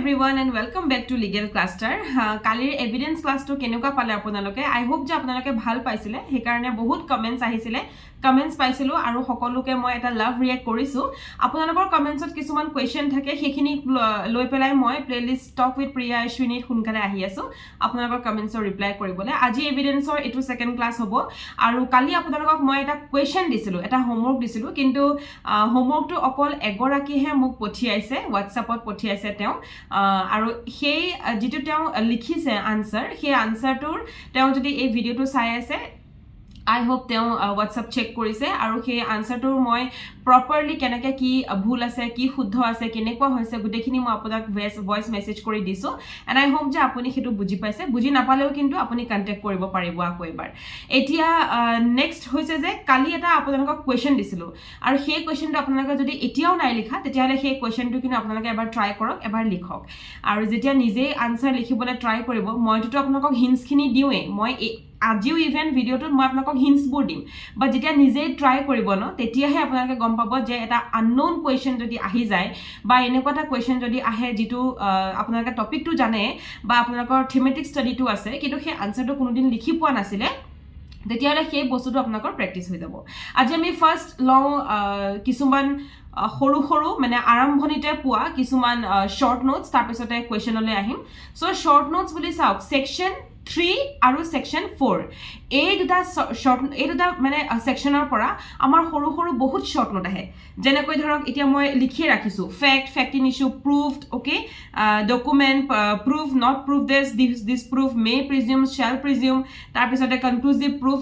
everyone and welcome back to Legal Cluster. Kalir evidence class to kenuka pale apunaloke. I hope je apnaloke bhal paisile. He karone bahut comments ahisile. Comments paisilo aru hokoluke moi eta love react korisu. Apunalokor comments ot kisuman question thake hekhini loi pelai moi playlist talk with Priya Ashwini hunkale ahi asu. Apunalokor comments or reply koribole. Aji evidence or etu second class hobo. Aru kali apunalokok moi eta question disilu. Eta homework disilu. Kintu homework to okol egoraki he muk pothiaise WhatsApp ot pothiaise teo. আৰু সেই যেটো তেওঁ লিখিছে answer সেই আনসাৰটোৰ তেওঁ যদি এই ভিডিওটো চাই আছে I hope তেওঁ WhatsApp চেক কৰিছে আৰু সেই আনসাৰটোৰ মই properly কেনেকে কি ভুল আছে কি শুদ্ধ আছে কেনেকুৱা হৈছে গুটেখিনি মই আপোনাক ভয়েস মেসেজ কৰি দিছো and I hope যে আপুনি হেতু বুজি পাইছে বুজি নাপালেও কিন্তু আপুনি কন্টাক্ট কৰিব পাৰিব আকৌ এবাৰ এতিয়া নেক্সট হৈছে যে কালি এটা আপোনালোকক কোৱেশ্চন দিছিলো আৰু সেই কোৱেশ্চনটো আপোনালোকে যদি এতিয়াও নাই লিখা তেতিয়াহলে সেই কোৱেশ্চনটো কিন্তু আপোনালোকে এবাৰ ট্ৰাই কৰক এবাৰ লিখক আৰু যেতিয়া নিজে আনসাৰ লিখিবলৈ ট্ৰাই কৰিব মইটো আপোনালোকক হিন্টস খিনি দিওৱে মই আজিও ইভেন ভিডিওটো মই আপোনালোকক হিন্টস বোৰ দিম বা যেতিয়া নিজে ট্ৰাই কৰিব ন তেতিয়াহে আপোনালোকে গম পাব যে এটা আননোন কোৱেশ্চন যদি আহি যায় বা এনেকুৱা এটা কোৱেশ্চন যদি আহে যেটো আপোনালোকে টপিকটো জানে বা আপোনালোকৰ থিমেটিক ষ্টাডিটো আছে কিন্তু সেই আনসাৰটো কোনোদিন লিখি পোৱা নাছিলে তেতিয়াহলে সেই বস্তুটো আপোনালোকৰ প্ৰেক্টিস হৈ যাব আজি আমি ফাৰ্স্ট লও কিছুমান সৰু সৰু মানে আৰম্ভণিতে পোৱা কিছুমান শৰ্ট নোটস তাৰ পিছতে কোৱেশ্চনলৈ আহিম সো শৰ্ট নোটস বুলি চাওক সেকশন 3 আৰু সেকশন 4 এই দুটা শৰ্ট এই দুটা মানে সেকশনৰ পৰা আমাৰ সৰু সৰু বহুত শৰ্ট নোট আহে যেনেকৈ ধৰক এতিয়া মই লিখি ৰাখিছো fact in issue proved okay document prove not prove this prove may presume shall presume তাৰ পিছতে কনক্লুসিভ প্ৰুভ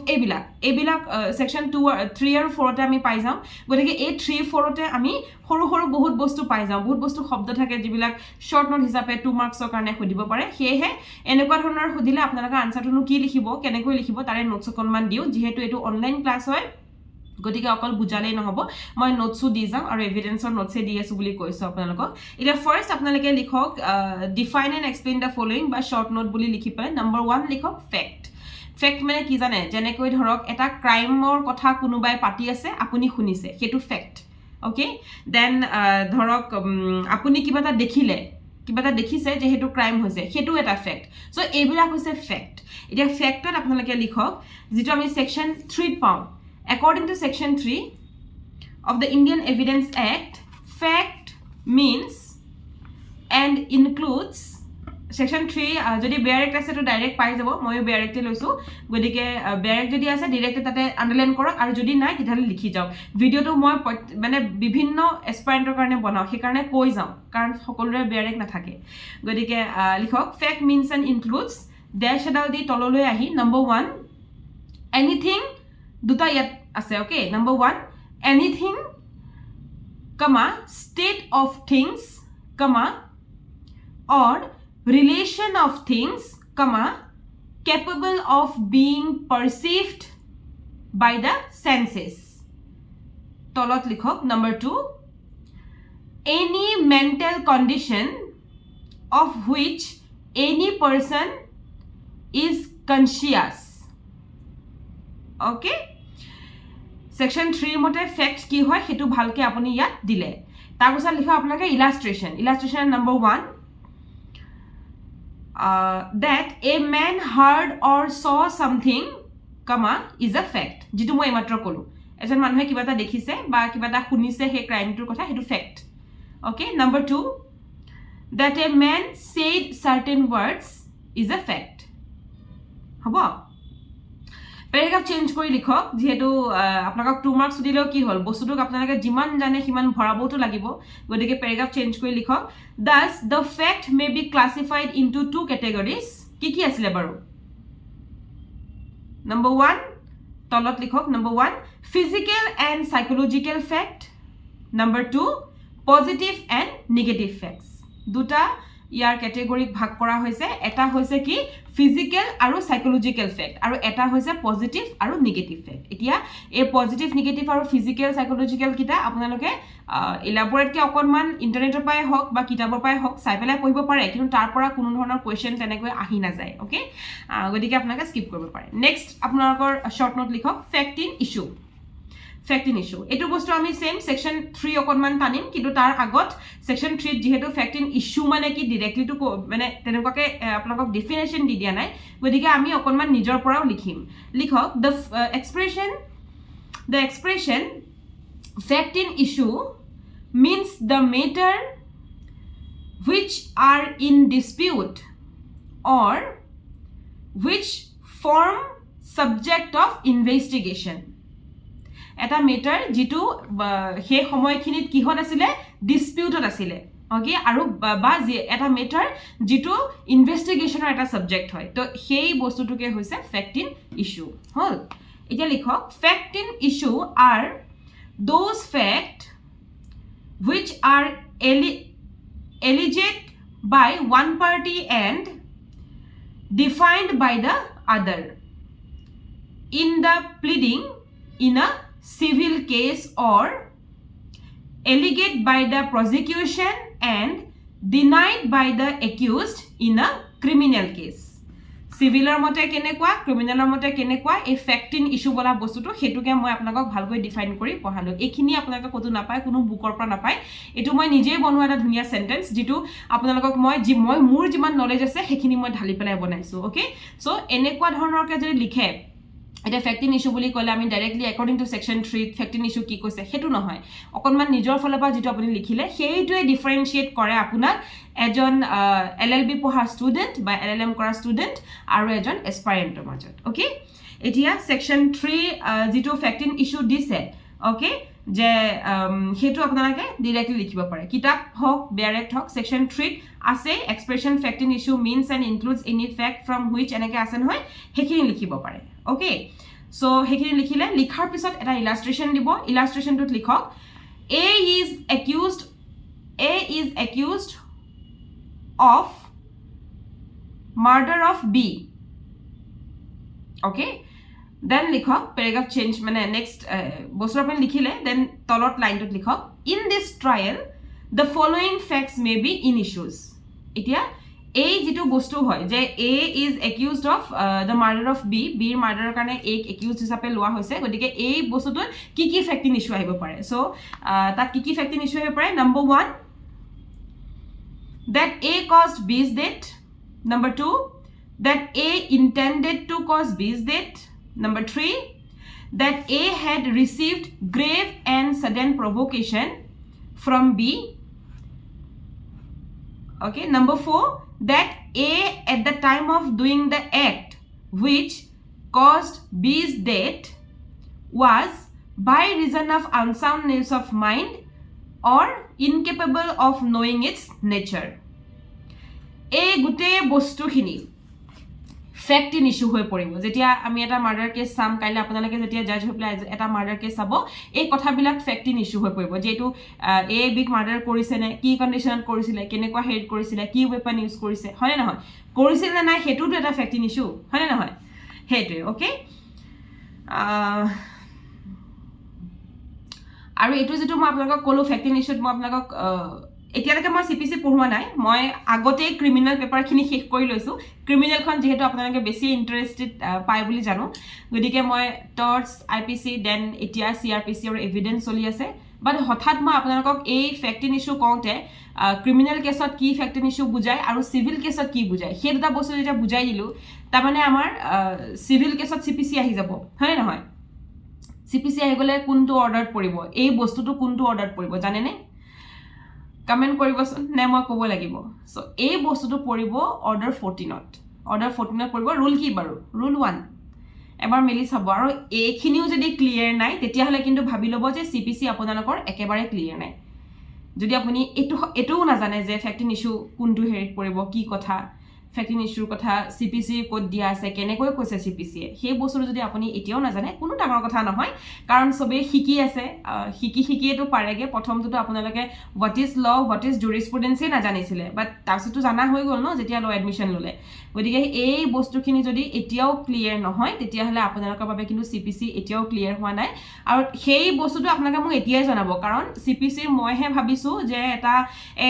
এইবিলাক সেকশন 2 3 আৰু 4 তে আমি পাই যাম গতিকে এই 3 4 তে আমি সৰু সৰু বহুত বস্তু পাই যাম বহুত বস্তু শব্দ থাকে যিবিলাক শৰ্ট নোট হিচাপে 2 মাৰ্কছৰ কাৰণে খুদিব পাৰে হেহে এনেকুৱা ধৰণৰ খুদিলে আপোনালোকে আনসাৰটো কি লিখিব কেনেকৈ লিখিব তাৰে নোটছ অকনমান দিও যেহেতু এটো অনলাইন ক্লাস হয় গতিকে অকল বুজালে নহব মই নোটছও দি যাম আৰু এভিডেন্সৰ নোটছে দি আছো বুলি কৈছো আপোনালোকক এটা ফাৰ্স্ট আপোনালোকে লিখক define and explain the following বা শৰ্ট নোট বুলি লিখি পায় নম্বৰ 1 লিখক ফ্যাক্ট মানে কি জানে যেনেকৈ ধৰক এটা ক্ৰাইমৰ কথা কোনোবাই পাতি আছে আপুনি শুনিছে হেতু ফ্যাক্ট ওকে দেন ধৰক আপুনি কিবা এটা দেখিলে কিবা এটা দেখিছে যে হেতু ক্রাইম হৈছে হেতু এটা ফ্যাক্ট সো এইবিলাক হৈছে ফ্যাক্ট এটা ফ্যাক্টত আপোনালোকে লিখক যেটো আমি সেকশন 3 পাও according to section 3 of the Indian Evidence Act fact means and includes section 3 যদি ডাইৰেক্ট আছে তো ডাইৰেক্ট পাই যাব মই ডাইৰেক্টলি লৈছো গদিকে ডাইৰেক্ট যদি আছে ডাইৰেক্ট তাতে আন্ডাৰলাইন কৰক আৰু যদি নাই তেতিয়ালে লিখি যাওক ভিডিওটো মই মানে বিভিন্ন এসপাৰেন্টৰ কাৰণে বনাও সেই কাৰণে কৈ যাও কাৰণ সকলোৰে ডাইৰেক্ট না থাকে গদিকে লিখক fact means and includes dash এডাল দি তললৈ আহি নম্বৰ 1 anything দুটা ইয়াত আছে okay number 1 anything comma state of things comma or relation of things comma capable of being perceived by the senses তলত লিখক number 2 any mental condition of which any person is conscious okay section 3 মতে fact কি হয় হেতু ভালকে আপুনি ইয়াত দিলে তাৰ পিছত লিখক আপোনাকে illustration number 1 that a man heard or saw something comma is a fact যেটো মই মাত্ৰ কলো এজন মানুহে কিবা এটা দেখিছে বা কিবা এটা শুনিছে হে ক্ৰাইমটোৰ কথা হেতু fact okay number 2 that a man said certain words is a fact হবো প্যাৰাগ্ৰাফ চেঞ্জ কৰি লিখক যেহেতু আপোনাক 2 মাৰ্কস দিলেও কি হল বস্তুটোক আপোনালোকে যিমান জানে সিমান ভৰাবটো লাগিব গতিকে প্যাৰাগ্ৰাফ চেঞ্জ কৰি লিখক thus the fact may be classified into 2 categories কি আছিল বাৰু number 1 তলত লিখক number 1 physical and psychological fact number 2 positive and negative facts দুটা ইয়াৰ ক্যাটেগৰিক ভাগ কৰা হৈছে এটা হৈছে কি ফিজিক্যাল আৰু সাইকোলজিক্যাল ফ্যাক্ট আৰু এটা হৈছে পজিটিভ আৰু নেগেটিভ ফ্যাক্ট এতিয়া এই পজিটিভ নেগেটিভ আৰু ফিজিক্যাল সাইকোলজিক্যাল কিটা আপোনালোকে ইলাবৰেট কে অকনমান ইন্টাৰনেটৰ পাই হক বা কিতাপৰ পাই হক চাই পেলাই পঢ়িব পাৰে কিন্তু তাৰ পৰা কোনো ধৰণৰ কোৱেশ্চন তেনেকৈ আহি না যায় ওকে গতিকে আপোনালোকে স্কিপ কৰিব পাৰে নেক্সট আপোনালোকৰ শৰ্ট নোট লিখক fact in issue fact in issue এটো বস্তু আমি সেম সেকশন 3 অকনমান টানিম কিন্তু তাৰ আগত সেকশন 3 যেহেতু ফেক্ট ইন ইস্যু মানে কি ডাইৰেক্টলি টু মানে তেনেকুৱাকে আপোনালোকক ডেফিনেশন দি দিয়া নাই গতিকে আমি অকনমান নিজৰ পৰাও লিখিম লিখক the expression fact in issue means the matter which are in dispute or which form subject of investigation eta matter jitu he সময়খিনিত কিহত আছিল ডিসপিউটত আছিল ওকে আৰু বা এটা matter jitu ইনভেস্টিগেশনৰ এটা সাবজেক্ট হয় তো সেই বস্তুটোকে হৈছে ফ্যাক্ট ইন ইস্যু হল এতিয়া লিখক fact in issue are those fact which are alleged by one party and defined by the other in the pleading in a civil case or alleged by the prosecution and denied by the accused in a criminal case সিভিলৰ মতে কেনেকুৱা ক্ৰিমিনেলৰ মতে কেনেকুৱা এই fact in issue বলা বস্তুটো হেতুকে মই আপোনাক ভালকৈ ডিফাইন কৰি পঢ়ালো এখিনি আপোনাক কত নাপায় কোনো বুকৰ পৰা নাপায় এটো মই নিজে বনোৱা এটা ধুনিয়া সেন্টেন্স যেটো আপোনাক মই মোৰ যিমান নলেজ আছে হেখিনি মই ঢালি পেলাই বনাইছো ওকে সো এনেকুৱা ধৰণৰকে যদি লিখে এটা ফ্যাক্ট ইন ইস্যু বুলি কলে আমি directly according to section 3 fact in issue কি কৈছে হেতু নহয় অকনমান নিজৰ ফলৰ পৰা যেটো আপুনি লিখিলে সেইটোৱে ডিফাৰেন্সিয়েট কৰে আপোনাক এজন এলএলবি পঢ়া ষ্টুডেন্ট বা এলএলএম কৰা ষ্টুডেন্ট আৰু এজন এসপায়াৰেন্টৰ মাজত ওকে এতিয়া সেকশন 3 যেটো ফ্যাক্ট ইন ইস্যু দিছে ওকে যে হেতু আপোনালোকে ডাইৰেক্টলি লিখিব পাৰে কিতাপ হক ডাইৰেক্ট হক সেকশন 3 আছে expression fact in issue means and includes any fact from which এনেকে আছে নহয় হেখিনি লিখিব পাৰে ওকে সো হেখিনি লিখিলে লিখাৰ পিছত এটা ইলাস্ট্ৰেশন দিব ইলাস্ট্ৰেশনটোত লিখক A is accused of murder of B okay then likhok paragraph change mane next bosor apan likhile then tolot line tot likhok in this trial the following facts may be in issues etia a jitu bostu hoy je A is accused of the murder of B B murder karone a accused hisabe loa hoise godike ei bostu to ki fact in issue ahibo pare so tat ki fact in issue ahibo pare number 1 that A caused B's death number 2 that A intended to cause B's death number 3 that A had received grave and sudden provocation from B okay number 4 that A at the time of doing the act which caused B's death was by reason of unsoundness of mind or incapable of knowing its nature a gute bostu khini fact in issue hoy poribo jetia ami eta murder case sam kaile apunalake jetia judge hoy pলাই eta murder case sabo ei kotha bilak fact in issue hoy poribo je etu a big murder korise ne ki condition korisile kenekwa head korisile ki weapon use korise hone na hoy korisile na hetu to eta fact in issue hone na hoy hetu okay আৰু এটো যেটো মই আপোনাক কলো fact in ইস্যুত মই আপোনাক এতিয়ালৈকে মই সিপিসি পঢ়ুৱা নাই মই আগতে ক্ৰিমিনাল পেপাৰ খিনি শেষ কৰি লৈছো ক্ৰিমিনাল খন যেহেতু আপোনালোকে বেছি ইন্টাৰেস্টেড পাই বুলি জানো গদিকে মই টৰ্চ আইপিসি দেন এতিয়া সিআৰপিসি আৰু এভিডেন্স চলি আছে বাট হঠাৎ মই আপোনালোকক এই ফ্যাক্ট ইন ইস্যু কওঁতে ক্ৰিমিনাল কেছত কি ফ্যাক্ট ইন ইস্যু বুজায় আৰু সিভিল কেছত কি বুজায় সেই দুটা বস্তু যেটা বুজাই দিলো তাৰ মানে আমাৰ সিভিল কেছত সিপিসি আহি যাব হয় নহয় সিপিসি আহি গলে কোনটো অৰ্ডাৰত পৰিব এই বস্তুটো কোনটো অৰ্ডাৰত পৰিব জানে নে কমেন্ট কৰিবচোন নে মই ক'ব লাগিব সো এই বস্তুটো পৰিব অৰ্ডাৰ 14ত পৰিব ৰুল কি বাৰু ৰুল 1 এবাৰ মেলি চাব আৰু এইখিনিও যদি ক্লিয়াৰ নাই তেতিয়া হলে কিন্তু ভাবি লব যে সিপিসি আপোনালোকৰ একেবাৰে ক্লিয়াৰ নাই যদি আপুনি এটোও না জানে যে ফ্যাক্ট ইন ইস্যু কোনটো হেৰিত পৰিব কি কথা ফ্যাক্ট ইন ইস্যুৰ কথা সিপিসি কোড দিয়া আছে কেনেকৈ কৈছে সিপিসি সেই বস্তুটো যদি আপুনি এতিয়াও না জানে কোনো ডাঙৰ কথা নহয় কাৰণ সবে শিকি আছে শিকিটো পাৰেগে প্ৰথমটো আপোনালোকে what is law what is jurisprudence না জানিছিলে বাট তাৰপিছতো জানা হৈ গল ন যেতিয়া ল এডমিশন ললে গতিকে এই বস্তুখিনি যদি এতিয়াও ক্লিয়াৰ নহয় তেতিয়া হলে আপোনালোকৰ বাবে কিন্তু সিপিসি এতিয়াও ক্লিয়াৰ হোৱা নাই আৰু সেই বস্তুটো আপোনালোকে মোক এতিয়াই জনাব কাৰণ সিপিসি মইহে ভাবিছো যে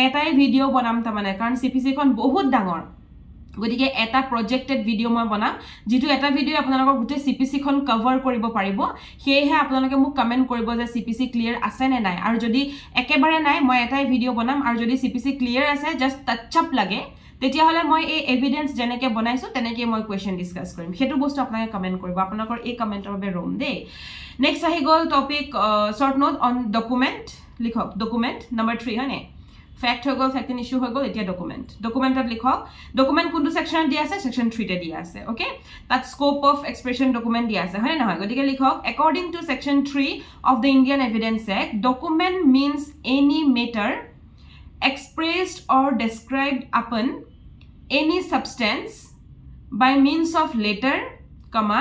এটাই ভিডিও বনাম তাৰ মানে কাৰণ সিপিসি খন বহুত ডাঙৰ গতিকে এটা প্ৰজেক্টেড ভিডিও মই বনাম যেটো এটা ভিডিও আপোনালোকৰ গুটে সিপিসি খন কভাৰ কৰিব পাৰিব হেহে আপোনালোকে মোক কমেন্ট কৰিব যে সিপিসি ক্লিয়াৰ আছে নে নাই আৰু যদি একেবাৰে নাই মই এটাই ভিডিও বনাম আৰু যদি সিপিসি ক্লিয়াৰ আছে জাস্ট টাচ আপ লাগে তেতিয়া হলে মই এই এভিডেন্স জেনেকে বনাইছো তেনেকে মই কোৱেশ্চন ডিসকাস কৰিম হেতু বস্তু আপোনালোকে কমেন্ট কৰিব আপোনালোকৰ এই কমেন্টৰ বাবে ৰম দে নেক্সট আহি গল topic short note on document লিখক ডকুমেন্ট নাম্বাৰ 3 হনে ফ্যাক্ট হৈ গল ফ্যাক্ট ইস্যু হৈ গল এতিয়া ডকুমেন্টত লিখক ডকুমেন্ট কোনটো সেকশনত দিয়া আছে সেকশন 3 তে দিয়া আছে ওকে তাত স্কোপ অফ এক্সপ্ৰেছন ডকুমেন্ট দিয়া আছে হয় নহয় গতিকে লিখক according to section 3 of the Indian Evidence Act document means any matter expressed or described upon any substance by means of letter comma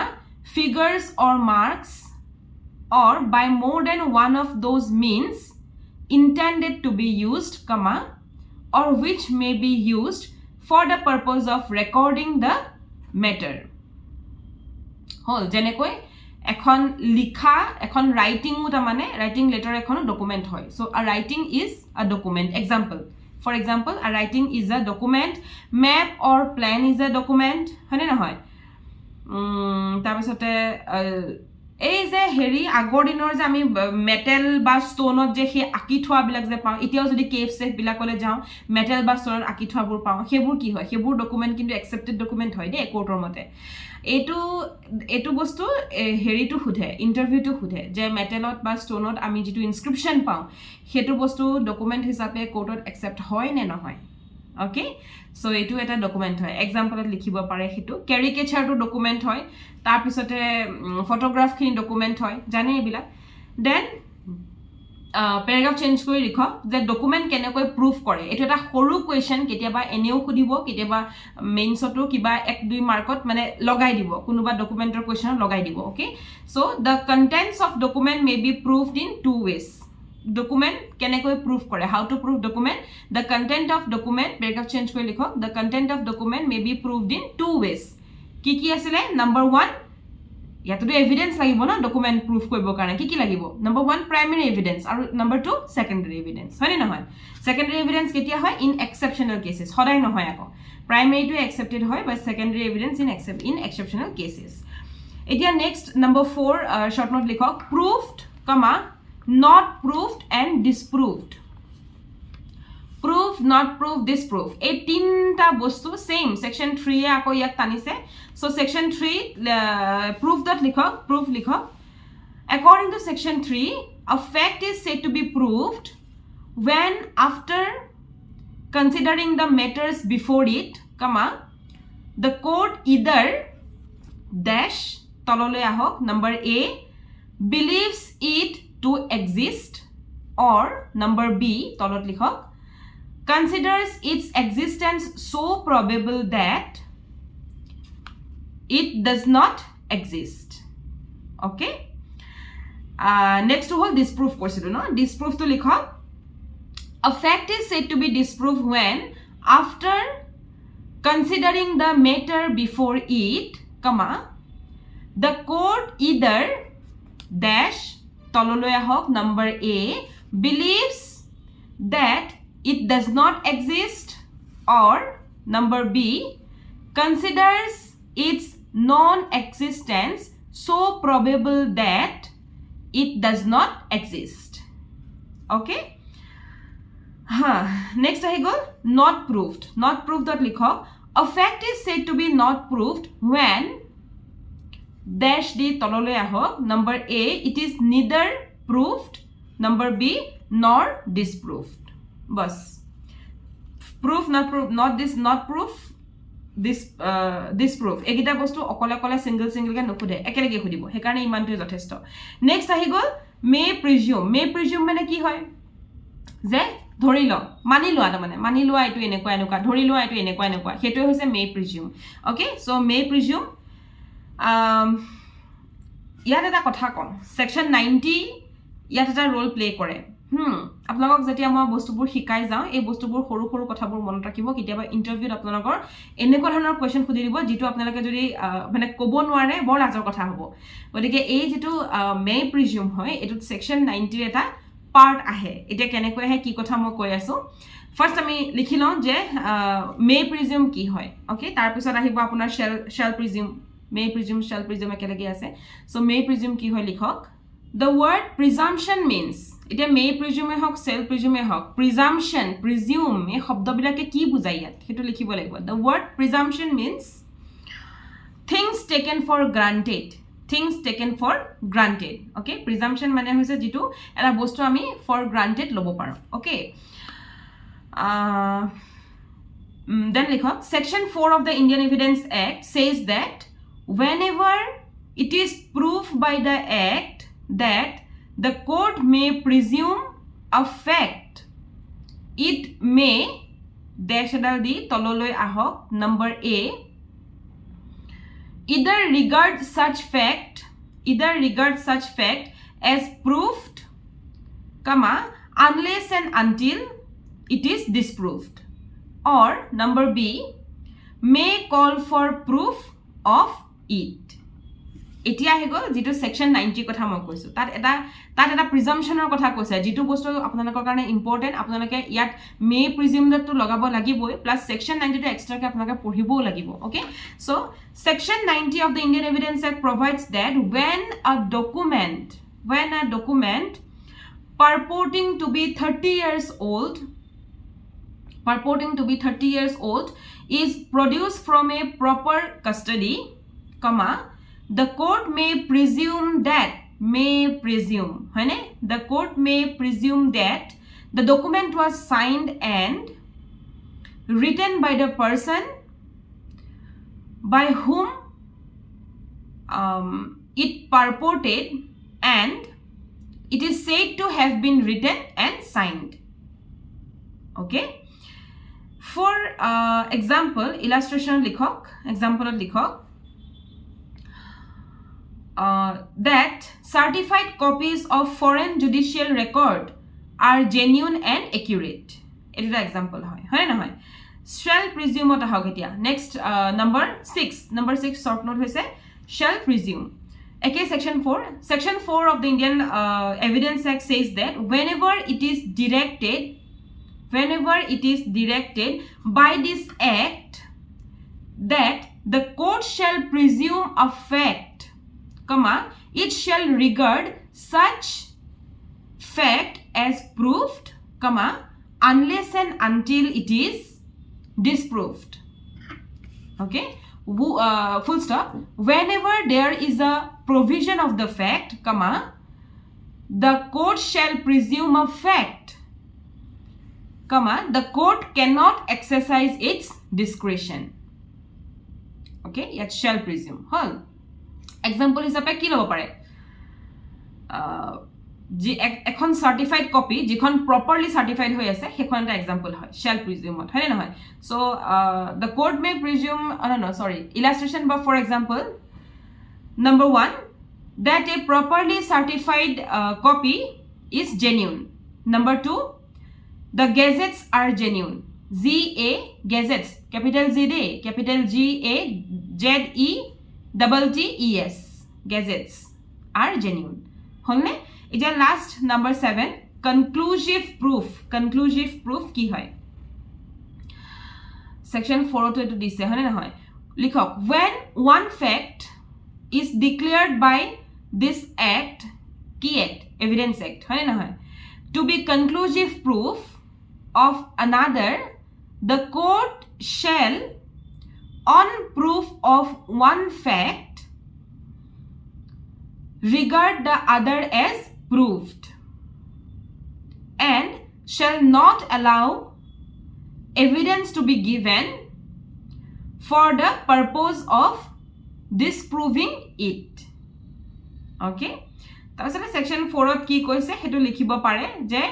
figures or marks or by more than one of those means intended to be used comma or which may be used for the purpose of recording the matter hol jenekoi ekhon likha ekhon writing u tamane writing letter ekhon document hoy so a writing is a document example for example a writing is a document map or plan is a document hane na hoy tabisote এই যে হেৰি আগৰ দিনৰ যে আমি metal বা ষ্টোনত যে হে আকি থোৱা বিলাক যে পাও এতিয়াও যদি কেফ সেফ বিলাকলে যাও মেটেল বা ষ্টোনত আকি থোৱাবোৰ পাও হেবোৰ কি হয় হেবোৰ ডকুমেন্ট কিন্তু একসেপ্টেড ডকুমেন্ট হয় দে কোৰ্টৰ মতে এটো বস্তু হেৰিটো খুধে ইন্টাৰভিউটো খুধে যে মেটেলত বা ষ্টোনত আমি যেটো ইনস্ক্ৰিপচন পাও হেতু বস্তু ডকুমেন্ট হিচাপে কোৰ্টত একসেপ্ট হয় নে নহয় okay so etu eta document hoy example at likhibo pare hetu caricature to document hoy tar pisote photograph kin document hoy jane ebila then paragraph change kori likho je document kenekoi proof kore etu eta horu question ketiaba eneu khudibo ketiaba mains to kiba 1-2 markot mane logai dibo kunuba documentor question logai dibo okay so the contents of document may be proved in two ways document kenekoi proof kore how to prove document the content of document paragraph change koi likhok the content of document may be proved in two ways ki asile number 1 yato to evidence lagibo na document proof koibo karone ki lagibo number 1 primary evidence aru number 2 secondary evidence hoy na hoy secondary evidence ketia hoy in exceptional cases hoday no hoy ako primary to accepted hoy but secondary evidence in exceptional cases etia next number 4 short note likhok proved comma not proved and disproved proof not proved disprove এই তিনটা বস্তু same section 3 এ আকৌ ইয়াক টানিছে so section 3 proof dot লিখক proof লিখক according to section 3 a fact is said to be proved when after considering the matters before it comma the court either dash তললৈ আহক number a believes it to exist or number b তলত লিখক considers its existence so probable that it does not exist okay next to hold disprove koisilu no disprove to likhok a fact is said to be disproved when after considering the matter before it comma the court either dash tololoy ahok number a believes that it does not exist or number b considers its non-existence so probable that it does not exist okay next I go not proved that likhok a fact is said to be not proved when dash d tololoy ahok number a it is neither proved number b nor disproved bus proof not proof not this not proof this proof egita bostu okole okole single ke nokhude ekelege khudibo he karone iman tu jothesto next ahi gol may presume mane ki hoy je ধৰি ল মানি লোৱা ta mane mani লোৱা এটো এনেকুৱা ধৰি লোৱা এটো এনেকুৱা হেটো হৈছে may presume okay so may presume ইয়াত এটা কথা কম section 90 ইয়াত এটা role play কৰে আপোনালোকক যেতিয়া মই বস্তুবোৰ শিকাই যাও এই বস্তুবোৰ সৰু সৰু কথাবোৰ মনত ৰাখিব কিতিয়াবা ইন্টাৰভিউত আপোনালোকৰ এনেকুৱা ধৰণৰ কোৱেশ্চন খুদি দিব যেটো আপোনালোকে যদি মানে ক'ব নোৱাৰে বৰ লাজৰ কথা হ'ব গতিকে এই যেটো মে প্ৰিজিউম হয় এটো সেকশন 90 এটা পাৰ্ট আহে এটা কেনেকৈ আহে কি কথা মই কৈ আছো ফাৰ্স্ট আমি লিখি লওঁ যে মে প্ৰিজিউম কি হয় ওকে তাৰ পিছত আহিব আপোনাৰ শ্যাল প্ৰিজিউম মে প্ৰিজিউম শ্যাল প্ৰিজিউম একেলগে আছে সো মে প্ৰিজিউম কি হয় লিখক the word presumption means এটা মে প্ৰিজিউমে হক শ্যাল প্ৰিজিউমে হক presumption presume এই শব্দবিলাকে কি বুজায় ইয়াত হেতু লিখিব লাগিব the word presumption means things taken for granted okay presumption মানে হৈছে যেটো এটা বস্তু আমি for granted লব পাৰো okay then likhok section 4 of the Indian Evidence Act says that whenever it is proved by the act that the court may presume a fact it may dash di tololoi ahok number A either regard such fact as proved comma unless and until it is disproved or number B may call for proof of it এতিয়া হে গল যেটো section 90 কথা মই কৈছো তাত এটা প্ৰিজাম্পশনৰ কথা কৈছে যেটো বস্তু আপোনালোকৰ কাৰণে ইম্পৰ্টেন্ট আপোনালোকে ইয়াত মে প্ৰিজিউমটো লগাব লাগিবই প্লাস সেকশন 90 টো এক্সট্ৰাকে আপোনালোকে পঢ়িবও লাগিব okay so section 90 of the Indian Evidence Act provides that when a document purporting to be 30 years old is produced from a proper custody comma the court may presume that the document was signed and written by the person by whom it purported and it is said to have been written and signed okay for example illustration likhok that certified copies of foreign judicial record are genuine and accurate it is an example hoy na hoy shall presume ota hok etia next number 6 short note hoise shall presume okay section 4 of the Indian Evidence Act says that whenever it is directed by this act that the court shall presume a fact comma it shall regard such fact as proved comma unless and until it is disproved okay full stop whenever there is a provision of the fact comma the court shall presume a fact comma the court cannot exercise its discretion okay yet shall presume hol example হিসাবে কি লব পারে যে এখন certified copy যিখন properly certified হৈ আছে হেখন এটা এক্সাম্পল হয় shall presume হয় না হয় so the court may presume illustration but for example number 1 that a properly certified copy is genuine number 2 the gazettes are genuine gazettes capital Z D capital G A Z E double T E S gazettes are genuine honne eta last number 7 conclusive proof ki hoy section 4 to dise honne na hoy likhok when one fact is declared by this act ki act Evidence Act honne na hoy to be conclusive proof of another the court shall on proof of one fact regard the other as proved and shall not allow evidence to be given for the purpose of disproving it okay তাৰপিছতে section 4 ত কি কৈছে হেতু লিখিব পাৰে যে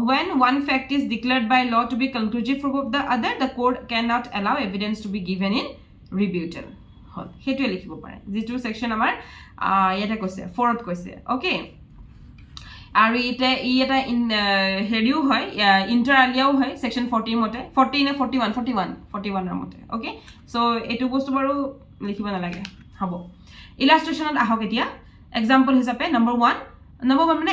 when one fact is declared by law to be conclusive proof of the other the court cannot allow evidence to be given in rebuttal hol hetu likhibo pare jitu section amar yata koise 4 th koise okay aru eta heriu hoy inter alia hoy section 40 mote 40 na 41 er mote okay so etu bostu baru likhiba na lage habo illustration at ahok etia example hisabe number 1 মানে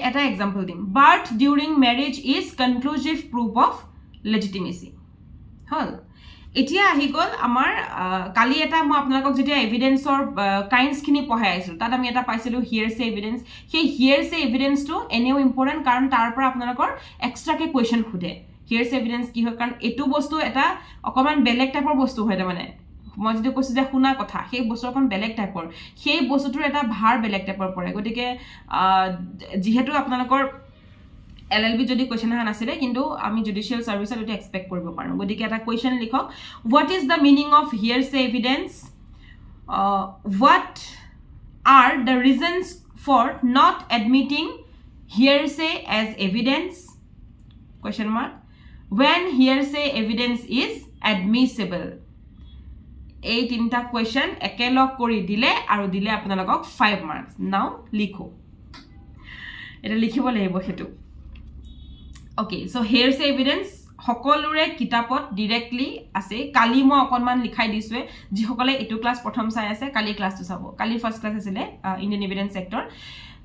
এটা example দিম birth during marriage is conclusive proof of legitimacy হল এতিয়া আহি গল আমাৰ কালি এটা মই আপোনালোকক যেতিয়া এভিডেন্সৰ কাইন্ডস খিনি পঢ়াই আছিলো তাত আমি এটা পাইছিলো হিয়াৰছে এভিডেন্স সেই হিয়াৰছে এভিডেন্সটো এনেও ইম্পৰ্টেন্ট কাৰণ তাৰ পৰা আপোনালোকৰ এক্সট্ৰাকে কোৱেশ্চন খুদে হিয়াৰছে এভিডেন্স কি হয় কাৰণ এটো বস্তু এটা অকমান বেলেগ টাইপৰ বস্তু হয় মানে মই যদি কৈছো যে শুনা কথা সেই বস্তুখন বেলেগ টাইপৰ সেই বস্তুটোৰ এটা ভাৰ বেলেগ টাইপৰ পৰে গতিকে যেহেতু আপোনালোকৰ LLB যদি কোৱেশ্চন আহা নাছিলে কিন্তু আমি জুডিশিয়াল সাৰ্ভিসত এটা এক্সপেক্ট কৰিব পাৰো গতিকে এটা কোৱেশ্চন লিখক what is the meaning of hearsay evidence what are the reasons for not admitting hearsay as evidence question mark when hearsay evidence is admissible এই তিনটা কোৱেশ্চন একেলগ কৰি দিলে আৰু দিলে আপোনালোকক 5 মাৰ্কস নাও লিখো এটা লিখিব লাগিব হেতু Okay, so here's evidence. সকলোৰে কিতাপত directly আছে কালি মই অকনমান লিখাই দিছো যি সকলে এটো ক্লাস প্ৰথম চাই আছে কালি ক্লাসটো চাব কালি ফাৰ্স্ট ক্লাস আছিল ইন্ডিয়ান এভিডেন্স সেক্টৰ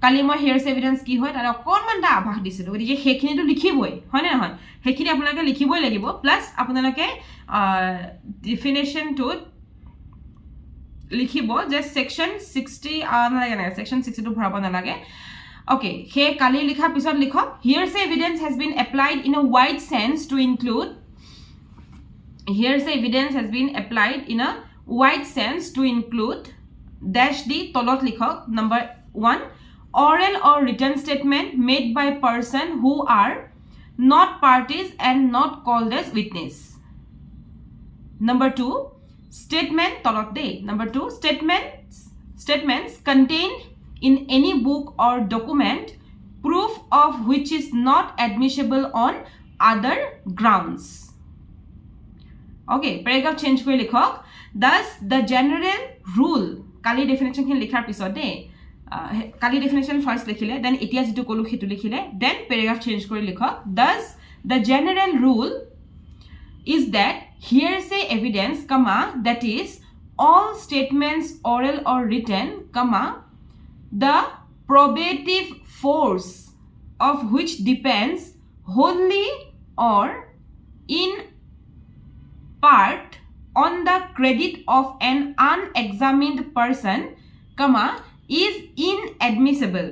কালি মই here's evidence কি হয় তাৰ অকনমান দা আভাস দিছিলো গতিকে হেখিনিটো লিখিবই হয় না নহয় হেখিনি আপোনালোকে লিখিবই লাগিব প্লাস আপোনালোকে ডেফিনেশন টু লিখিব যে সেকশন 60 নালাগে না সেকশন 62 ভৰাব নালাগে Okay, he kali likha pisot likho hearsay evidence has been applied in a wide sense to include hearsay evidence has been applied in a wide sense to include dash d tolot likho number 1 oral or written statement made by person who are not parties and not called as witness number 2 statement tolot de number 2 statements contained in any book or document proof of which is not admissible on other grounds okay paragraph change kori likhok thus the general rule kali definition kin likhar pisot de kali definition first likhile then etia jitu kolu hetu likhile then paragraph change kori likhok thus the general rule is that hearsay evidence comma that is all statements oral or written comma the probative force of which depends wholly or in part on the credit of an unexamined person, comma, is inadmissible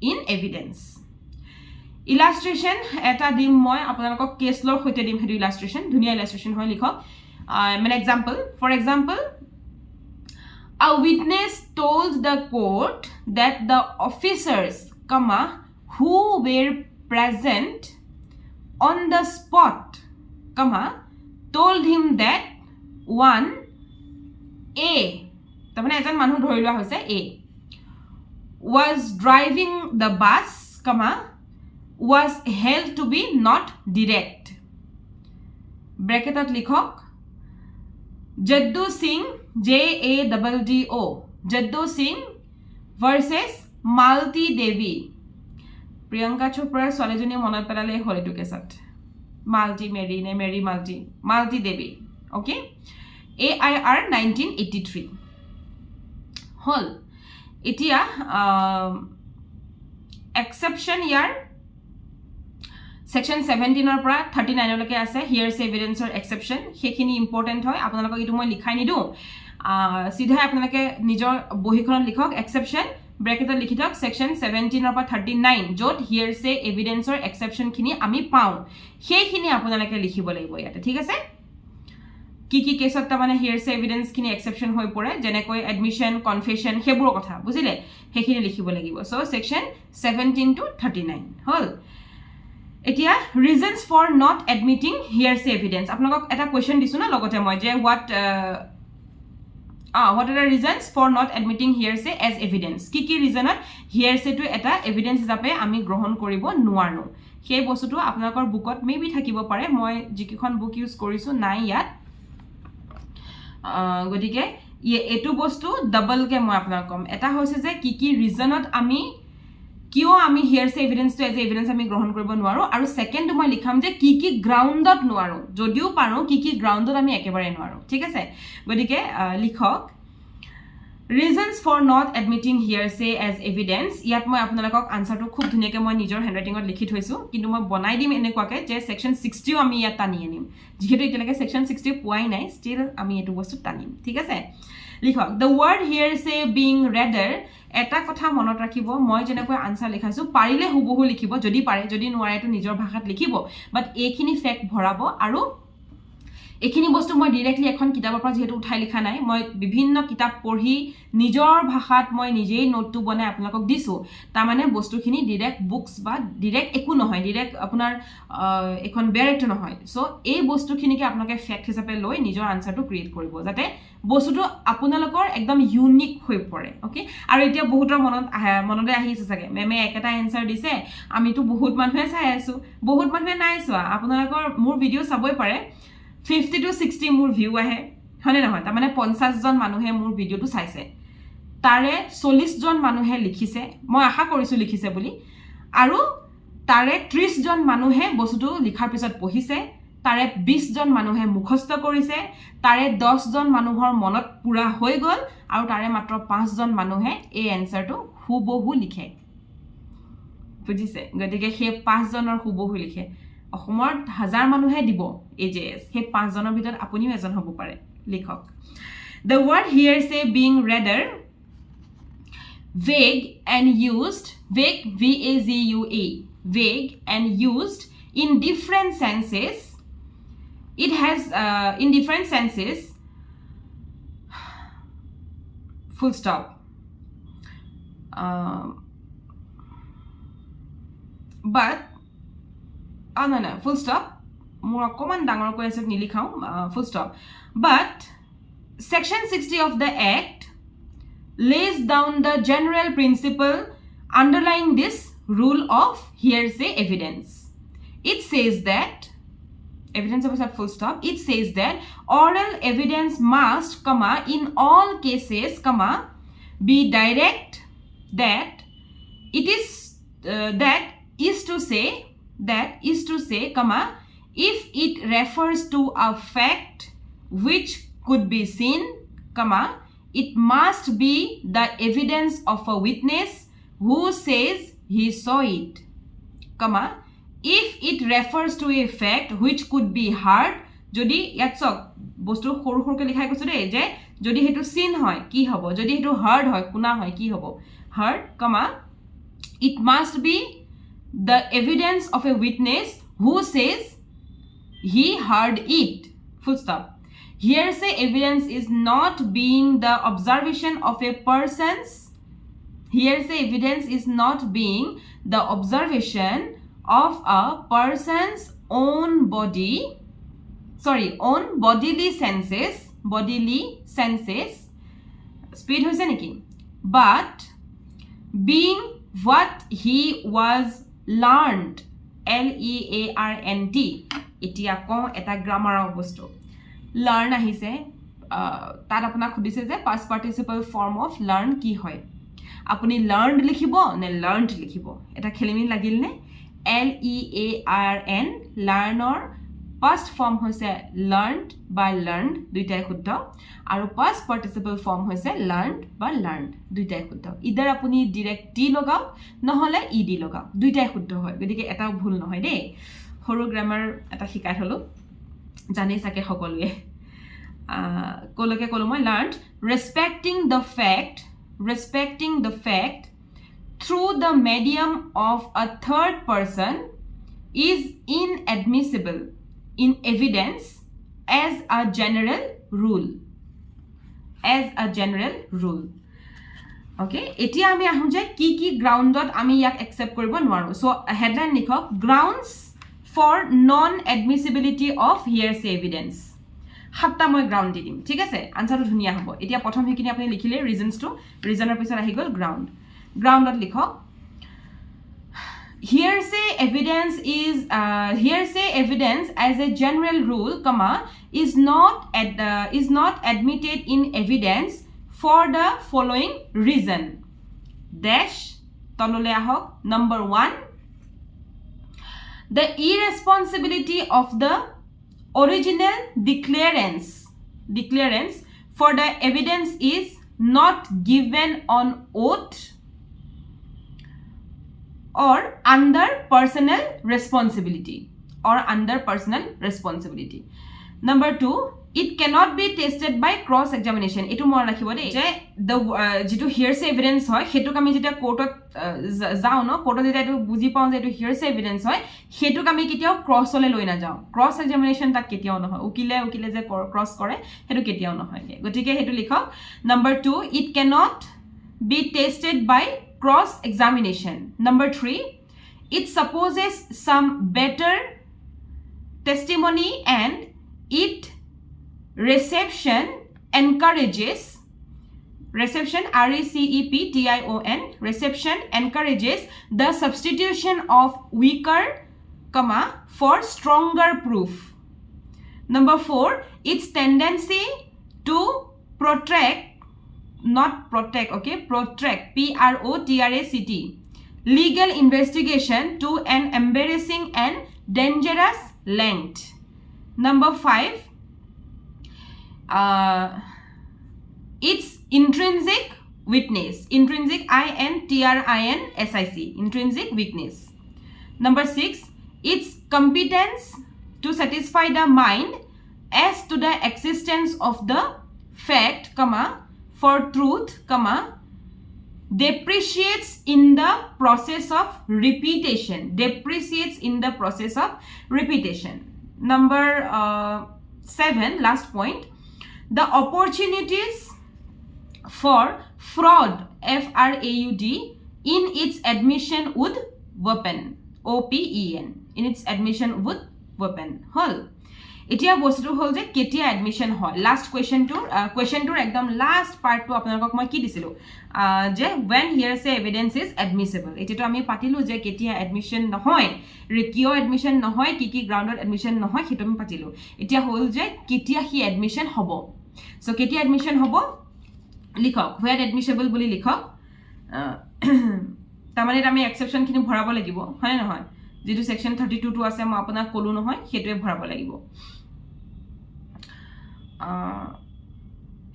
in evidence. Illustration eta dim moi apnalok case law hoite dim hedu illustration dunia illustration hoy likhok an example for example a witness told the court that the officers, comma, who were present on the spot, comma, told him that one A, tamane ejan manu dhori loa hoise A, was driving the bus, comma, was held to be not direct. Bracketot likhok Jaddu Singh JADDO Jaddu Singh versus Malti Devi Priyanka Chopra solejoni monat pelale hol etu kesat Malti Mary ne Mary Malti Devi okay AIR 1983 hol etia exception yar Section 17 or 39 leke ase hearsay evidence or exception hekhini important hoy apnalok itu moi likhai nidu sidha apnalake nijor bohikhon likhok exception bracket likhitok section 17 or 39 jot hearsay evidence or exception khini ami pau hekhini apnalake likhibo lagibo yate thik ase কি কেছত তা মানে hearsay evidence khini exception hoy pore jene koi admission confession heburo kotha bujile hekhini likhibo lagibo so section 17 to 39 hol etia reasons for not admitting hearsay evidence apnalok eta question disu na logote moi je what are the reasons for not admitting hearsay as evidence ki reason hearsay to eta evidence hisabe ami grohon koribo nuaro সেই বস্তুটো আপোনালোকৰ বুকত maybe থাকিব পাৰে মই যিকিখন book use কৰিছো নাই ইয়াত গদিকে এটো বস্তু ডাবল কে মই আপোনাক কম এটা হৈছে যে কি ৰিজনত আমি কিও আমি hearsay evidence to as evidence আমি গ্ৰহণ কৰিব নোৱাৰো আৰু সেকেন্ড মই লিখাম যে কি গ্ৰাউণ্ডত নোৱাৰো যদিও পাৰো কি গ্ৰাউণ্ডত আমি একেবাৰে নোৱাৰো ঠিক আছে গদিকে লিখক reasons for not admitting hearsay as evidence ইয়াত মই আপোনালোকক আনসাৰটো খুব ধুনিয়াকে মই নিজৰ হ্যান্ডৰাইটিংত লিখি থৈছো কিন্তু মই বনাই দিম এনেকুৱাকে যে সেকশন 60 আমি ইয়াত টানি আনিম যেহেতু এতিয়ালৈকে সেকশন 60 পোৱাই নাই স্টিল আমি এটো বস্তু টানিম ঠিক আছে লিখক the word hearsay being rather এটা কথা মনত ৰাখিব মই যেনেকৈ আনসাৰ লিখাইছো পাৰিলে হুবহু লিখিব যদি পাৰে যদি নোৱাৰে তো নিজৰ ভাষাত লিখিব বাট এইখিনি ফ্যাক্ট ভৰাব আৰু এখিনি বস্তু মই ডাইৰেক্টলি এখন কিতাপৰ পৰা যেহেতু উঠাই লিখা নাই মই বিভিন্ন কিতাপ পঢ়ি নিজৰ ভাষাত মই নিজেই নোটটো বনাই আপোনালোকক দিছো তাৰ মানে বস্তুখিনি ডাইৰেক্ট বুকস বা ডাইৰেক্ট একো নহয় ডাইৰেক্ট আপোনাৰ এখন ডাইৰেক্ট নহয় সো এই বস্তুখিনিকে আপোনালোকে ফ্যাক্ট হিচাপে লৈ নিজৰ আনসাৰটো ক্ৰিয়েট কৰিব যাতে বস্তুটো আপোনালোকৰ একদম ইউনিক হৈ পৰে ওকে আৰু এতিয়া বহুতৰ মনতে আহিছে চাগে মেমে একটা আনসাৰ দিছে আমিতো বহুত মানুহে চাই আছো বহুত মানুহে নাই চোৱা আপোনালোকৰ মোৰ ভিডিও চাবই পাৰে 50 to 60 মোৰ ভিউ আহে হনে নহয় তা মানে 50 জন মানুহে মোৰ ভিডিওটো চাইছে তাৰে 40 জন মানুহে লিখিছে মই আশা কৰিছো লিখিছে বুলি আৰু তাৰে 30 জন মানুহে বস্তুটো লিখাৰ পিছত পঢ়িছে তাৰে 20 জন মানুহে মুখস্থ কৰিছে তাৰে 10 জন মানুহৰ মনত পুৰা হৈ গল আৰু তাৰে মাত্ৰ 5 জন মানুহে এই এনসাৰটো হুবহু লিখে বুজিছে গতিকে সেই 5 জনৰ হুবহু লিখে অসমৰ হাজাৰ মানুহে দিব AJS হে 5 জনৰ ভিতৰত আপুনিও এজন হ'ব পাৰে লিখক the word hearsay being rather vague and used vague vague and used in different senses it has in different senses full stop but no full stop more common dangor ko ase nilikhau full stop but section 60 of the act lays down the general principle underlying this rule of hearsay evidence it says that evidence of a full stop it says that oral evidence must comma in all cases comma be direct that it is that is to say comma if it refers to a fact which could be seen comma it must be the evidence of a witness who says he saw it comma if it refers to a fact which could be heard jodi yatsok bostu horu horu ke likhai kosu de je jodi hetu seen hoy ki hobo jodi hetu heard hoy kuna hoy ki hobo heard comma it must be the evidence of a witness who says he heard it full stop hearsay evidence is not being the observation of a person's hearsay evidence is not being the observation of a person's own bodily senses speed hoise neki but being what he was learned learnt etia ko eta grammar bostu learn ahise tar apuna khudise je past participle form of learn ki hoy apuni learned likhibo ne learned likhibo eta khelimi lagil ne learn learner past form hoise learned by learned duitai shuddho aru past participle form hoise learned by learned duitai shuddho either apuni direct t logao nohole ed logao duitai shuddho hoy gotike eta bhul nohoy de horu grammar eta hikai holo jane sake hokolue koloke kolo moi learned respecting the fact through the medium of a third person is inadmissible in evidence as a general rule okay etia ami ahu je ki groundot ami yak accept koribo nwaru so headline likhok grounds for non admissibility of hearsay evidence hatta moi ground didim thik ase answer to dhuniya hobo etia prothom hekini apni likhile reasons to reasoner pisar ahi gol groundot likhok hearsay evidence as a general rule comma is not admitted in evidence for the following reason dash tolole ahok number 1 the irresponsibility of the original declarance for the evidence is not given on oath or under personal responsibility. Number 2, it cannot be tested by cross examination. Etu mon rakhibo de je the jitu hearsay evidence hoy hetu kami jeta court jao no court jeta etu buji pao je etu hearsay evidence hoy hetu kami kitiao cross ole loi na jao. Cross examination tak kitiao no hoy ukile je cross kore hetu kitiao no hoy gotike hetu likhok. Number 2, it cannot be tested by cross examination. Number 3, it supposes some better testimony and it reception encourages the substitution of weaker for stronger proof. Number 4, its tendency to protract PROTRACT legal investigation to an embarrassing and dangerous length. Number 5, its intrinsic weakness. Intrinsic weakness. Number 6, its competence to satisfy the mind as to the existence of the fact, for truth, depreciates in the process of repetition. Number 7, last point, the opportunities for fraud, FRAUD, in its admission with weapon, OPEN, in its admission with weapon. Hol etia bostu hol je ketia admission hoy. Last question tour ekdom last part to apnalok moi ki disilu je when hearsay evidence is admissible. Etia to ami patilu je ketia admission nohoy, rekio admission nohoy, ki grounded admission nohoy, hetu ami patilu. Etia hol je ketia hi admission hobo. So ketia admission hobo likhok, where admissible boli likhok. Tamane ami exception khini bhorabo lagibo hoy na hoy, jitu section 32 to ase ma apna kolu nohoy hetue bhorabo lagibo.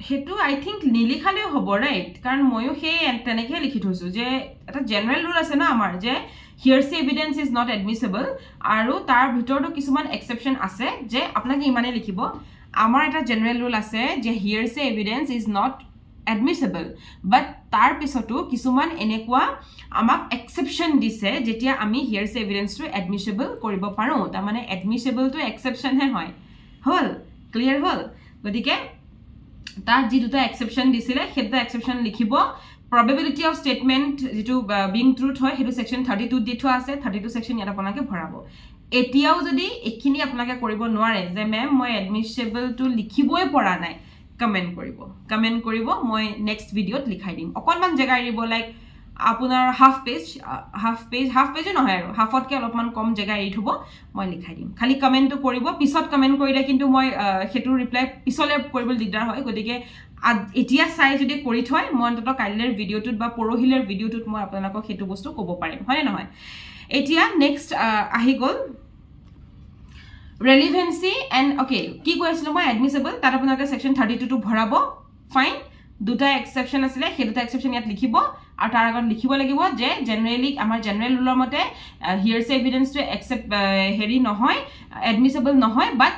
হেতু আই think নিলিখালে হ'ব right, কারণ ময়ো সেই তেনেকে লিখি থৈছো যে এটা জেনারেল রুল আছে না আমাৰ যে হিয়াৰসে এভিডেন্স ইজ নট এডমিসিবল আৰু তাৰ ভিতৰতো কিছুমান এক্সেপশন আছে যে আপোনাক ইমানে লিখিব। আমাৰ এটা জেনাৰেল ৰুল আছে যে হিয়াৰসে এভিডেন্স ইজ নট এডমিসিবল, বাট তাৰ পিছতো কিছুমান এনেকুৱা আমাক এক্সেপশন দিছে যেতিয়া আমি হিয়াৰসে এভিডেন্সটো এডমিসিবল কৰিব পাৰো। তাৰ মানে এডমিসিবল তো এক্সেপশন হে হয়। হল ক্লিয়ার হল? গতিকে তার যে দুটা এক্সেপশন দিছিলে সেটা এক্সেপশন লিখিব। probability of statement যেটো being truth হয় হেতু সেকশন 32 দি থোৱা আছে, 32 সেকশন ইয়াত আপোনাকে ভৰাব। এতিয়াও যদি এখিনি আপোনাকে কৰিব নোৱাৰে যে ম্যাম মই এডমিসিবল টু লিখিবই পৰা নাই, কমেন্ট কৰিব মই নেক্সট ভিডিওত লিখাই দিম। অকনমান জায়গা এৰিব, লাইক আপোনাৰ হাফ পেজ নহয় আৰু হাফতকে অলপমান কম জায়গা এৰি থব, মই লিখাই দিম। খালি কমেন্টটো কৰিব, পিছত কমেন্ট কৰিলে কিন্তু মই হেতু ৰিপ্লাই পিছলে কৰিবলৈ দিগদাৰ হয়। গতিকে এতিয়া চাই যদি কৰি থয় মই অন্তত কাইলৈৰ ভিডিওটোত বা পৰহিলেৰ ভিডিওটোত মই আপোনালোকক হেতু বস্তু ক'ব পাৰিম, হয় নহয়? এতিয়া নেক্সট আহি গ'ল ৰেলিভেন্সি এণ্ড ওকে কি কৈ আছিলোঁ মই এডমিসিবল, তাত আপোনালোকে সেকশন 32 টো ভৰাব। ফাইন, দুটা এক্সেপশন আছিলে সেই দুটা এক্সেপশন ইয়াত লিখিব আৰু তাৰ আগত লিখিব লাগিব যে জেনাৰেলি আমাৰ জেনাৰেল ৰুলৰ মতে হিয়াৰসে এভিডেন্স টু একসেপ্ট হেৰি নহয়, এডমিসিবল নহয়, বাট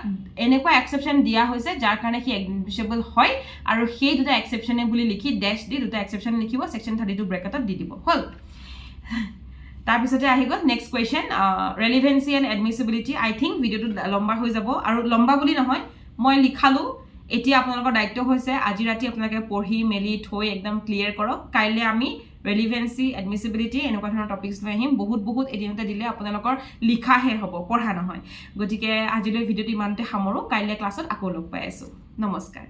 এনেকুৱা এক্সেপশন দিয়া হৈছে যাৰ কাৰণে কি এডমিসিবল হয় আৰু সেই দুটা এক্সেপশনে বুলি লিখি ড্যাশ দি দুটা এক্সেপশন লিখিব, সেকশন 32 ব্ৰেকেটত দি দিব। হল, তাৰ পিছতে আহি গ'ল next question relevancy and admissibility. I think ভিডিওটো লম্বা হৈ যাব, আৰু লম্বা বুলি নহয় মই লিখালো। এতিয়া আপোনালোকৰ দায়িত্ব হৈছে আজি ৰাতি আপোনালোকে পঢ়ি মেলি থৈ একদম ক্লিয়াৰ কৰক। কাইলৈ আমি ৰেলিভেন্সি এডমিসিবিলিটি এনেকুৱা ধৰণৰ টপিকস লৈ আহিম। বহুত এদিনতে দিলে আপোনালোকৰ লিখাহে হ'ব, পঢ়া নহয়। গতিকে আজিলৈ ভিডিওটো ইমানতে সামৰো, কাইলৈ ক্লাছত আকৌ লগ পাই আছো। নমস্কাৰ।